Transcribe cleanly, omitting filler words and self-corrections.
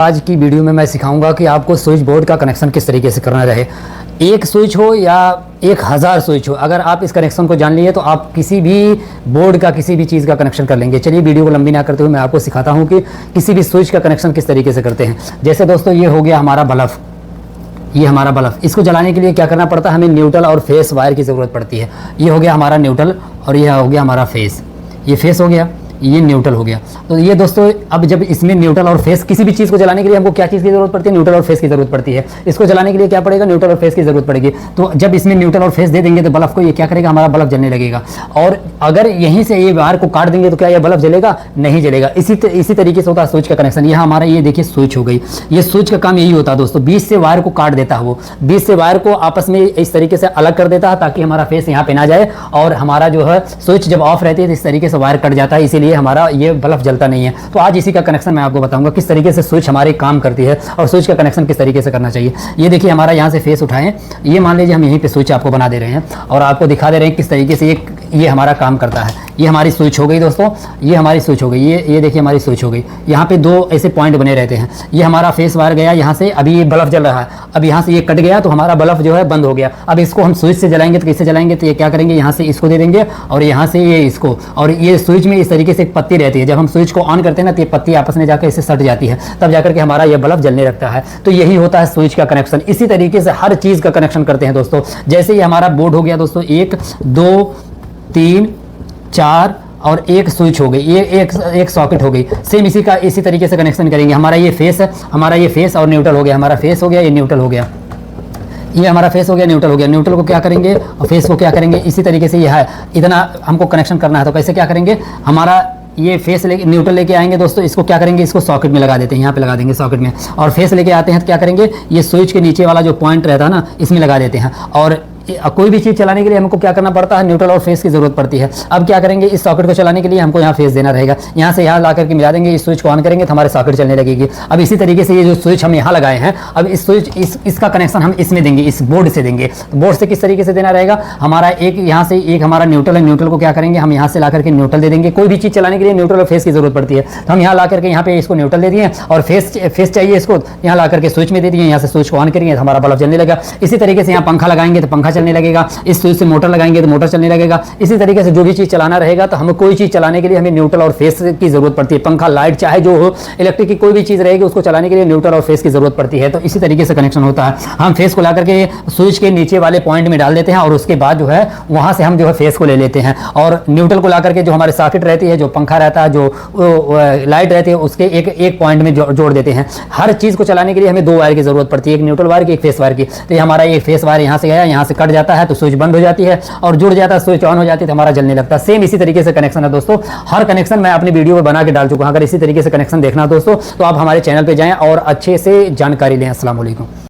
आज की वीडियो में मैं सिखाऊंगा कि आपको स्विच बोर्ड का कनेक्शन किस तरीके से करना रहे। एक स्विच हो या 1000 स्विच हो, अगर आप इस कनेक्शन को जान लिए तो आप किसी भी बोर्ड का किसी भी चीज़ का कनेक्शन कर लेंगे। चलिए वीडियो को लंबी ना करते हुए मैं आपको सिखाता हूँ कि किसी भी स्विच का कनेक्शन किस तरीके से करते हैं। जैसे दोस्तों ये हो गया हमारा बल्ब, ये हमारा बल्ब, इसको जलाने के लिए क्या करना पड़ता है, हमें न्यूट्रल और फेस वायर की ज़रूरत पड़ती है। ये हो गया हमारा न्यूट्रल और ये हो गया हमारा फेस, ये फेस हो गया, ये न्यूट्रल हो गया। तो ये दोस्तों अब जब इसमें न्यूट्रल और फेस, किसी भी चीज़ को जलाने के लिए हमको क्या चीज़ की जरूरत पड़ती है, न्यूट्रल और फेस की जरूरत पड़ती है। इसको जलाने के लिए क्या पड़ेगा, न्यूट्रल और फेस की जरूरत पड़ेगी। तो जब इसमें न्यूट्रल और फेस दे देंगे तो बल्ब को ये क्या करेगा, हमारा बल्ब जलने लगेगा। और अगर यहीं से ये वायर को काट देंगे तो क्या ये बल्ब जलेगा, नहीं जलेगा। इसी तरीके से होता है स्विच का कनेक्शन। यह हमारा ये देखिए स्विच हो गई, ये स्विच का काम यही होता है दोस्तों, बीच से वायर को काट देता है। वो बीच से वायर को आपस में इस तरीके से अलग कर देता है ताकि हमारा फेस यहाँ पे ना जाए, और हमारा जो है स्विच जब ऑफ रहती है तो इस तरीके से वायर कट जाता है, इसीलिए हमारा ये बल्ब जलता नहीं है। तो आज इसी का कनेक्शन मैं आपको बताऊंगा किस तरीके से स्विच हमारी काम करती है और स्विच का कनेक्शन किस तरीके से करना चाहिए। ये देखिए हमारा यहाँ से फेस उठाएं, ये मान लीजिए हम यहीं पे स्विच आपको बना दे रहे हैं और आपको दिखा दे रहे हैं किस तरीके से ये हमारा काम करता है। ये हमारी स्विच हो गई दोस्तों, ये हमारी स्विच हो गई, ये देखिए हमारी स्विच हो गई। यहाँ पे दो ऐसे पॉइंट बने रहते हैं। ये हमारा फेस वायर गया यहाँ से, अभी ये बल्ब जल रहा है, अब यहाँ से ये कट गया तो हमारा बल्ब जो है बंद हो गया। अब इसको हम स्विच से जलाएंगे तो किससे जलाएंगे, तो ये क्या करेंगे, यहाँ से इसको दे देंगे और यहाँ से ये इसको, और ये स्विच में इस तरीके से एक पत्ती रहती है। जब हम स्विच को ऑन करते हैं ना तो ये पत्ती आपस में जाकर इससे सट जाती है, तब जाकर के हमारा ये बल्ब जलने लगता है। तो यही होता है स्विच का कनेक्शन। इसी तरीके से हर चीज़ का कनेक्शन करते हैं दोस्तों। जैसे ये हमारा बोर्ड हो गया दोस्तों, 1 2 3 4 और एक स्विच हो गई, ये एक सॉकेट हो गई। सेम इसी तरीके से कनेक्शन करेंगे। हमारा ये फेस है, हमारा ये फेस और न्यूट्रल हो गया, हमारा फेस हो गया, ये न्यूट्रल हो गया, ये हमारा फेस हो गया, न्यूट्रल हो गया। न्यूट्रल को क्या करेंगे और फेस को क्या करेंगे, इसी तरीके से यह है, इतना हमको कनेक्शन करना है। तो कैसे क्या करेंगे, हमारा ये फेस न्यूट्रल लेके आएंगे दोस्तों, इसको क्या करेंगे, इसको सॉकेट में लगा देते हैं, यहाँ पे लगा देंगे सॉकेट में। और फेस लेके आते हैं तो क्या करेंगे, ये स्विच के नीचे वाला जो पॉइंट रहता है ना, इसमें लगा देते हैं। और कोई भी चीज़ चलाने के लिए हमको क्या करना पड़ता है, न्यूट्रल और फेस की जरूरत पड़ती है। अब क्या करेंगे, इस सॉकेट को चलाने के लिए हमको यहाँ फेस देना रहेगा, यहाँ से यहाँ ला करके मिला देंगे, इस स्विच को ऑन करेंगे तो हमारे सॉकेट चलने लगेगी। अब इसी तरीके से ये जो स्विच हम यहाँ लगाए हैं, अब इस स्विच इसका कनेक्शन हम इसमें देंगे, इस बोर्ड से देंगे। बोर्ड से किस तरीके से देना रहेगा, हमारा एक यहाँ से एक हमारा न्यूट्रल है, न्यूट्रल को क्या करेंगे, हम यहाँ से ला करके न्यूट्रल दे देंगे। कोई भी चीज़ चलाने के लिए न्यूट्रल और फेस की जरूरत पड़ती है, तो हम यहाँ ला करके यहाँ पे इसको न्यूट्रल दे दिए, और फेस चाहिए इसको यहाँ ला करके स्विच में दे दिए, यहाँ से स्विच को ऑन करेंगे तो हमारा बल्ब जलने लगेगा। इसी तरीके से यहाँ पंखा लगाएंगे तो पंखा चलने लगेगा, इस स्विच से मोटर लगाएंगे तो मोटर चलने लगेगा। इसी तरीके से जो भी चीज़ चलाना रहेगा, तो हमें कोई चीज़ चलाने के लिए हमें न्यूट्रल और फेस की जरूरत पड़ती है। पंखा, लाइट, चाहे जो हो, इलेक्ट्रिक की कोई भी चीज़ रहेगी उसको चलाने के लिए न्यूट्रल और फेस की जरूरत पड़ती है। तो इसी तरीके से कनेक्शन होता है। हम फेस को ला करके स्विच के नीचे वाले पॉइंट में डाल देते हैं और उसके बाद जो है वहाँ से हम जो है फेस को ले लेते हैं, और न्यूट्रल को ला करके जो हमारे सॉकेट रहती है, जो पंखा रहता है, जो लाइट रहती है, उसके एक पॉइंट में जोड़ देते हैं। हर चीज़ को चलाने के लिए हमें 2 वायर की जरूरत पड़ती है, एक न्यूट्रल वायर की, एक फेस वायर की। तो ये हमारा एक फेस वायर यहाँ से गया, यहाँ से कट जाता है तो स्विच बंद हो जाती है, और जुड़ जाता है, स्विच ऑन हो जाती है तो हमारा जलने लगता है। सेम इसी तरीके से कनेक्शन है दोस्तों। हर कनेक्शन मैं अपनी वीडियो में बना के डाल चुका हूं। अगर इसी तरीके से कनेक्शन देखना दोस्तों तो आप हमारे चैनल पे जाएं और अच्छे से जानकारी लें। अस्सलाम वालेकुम।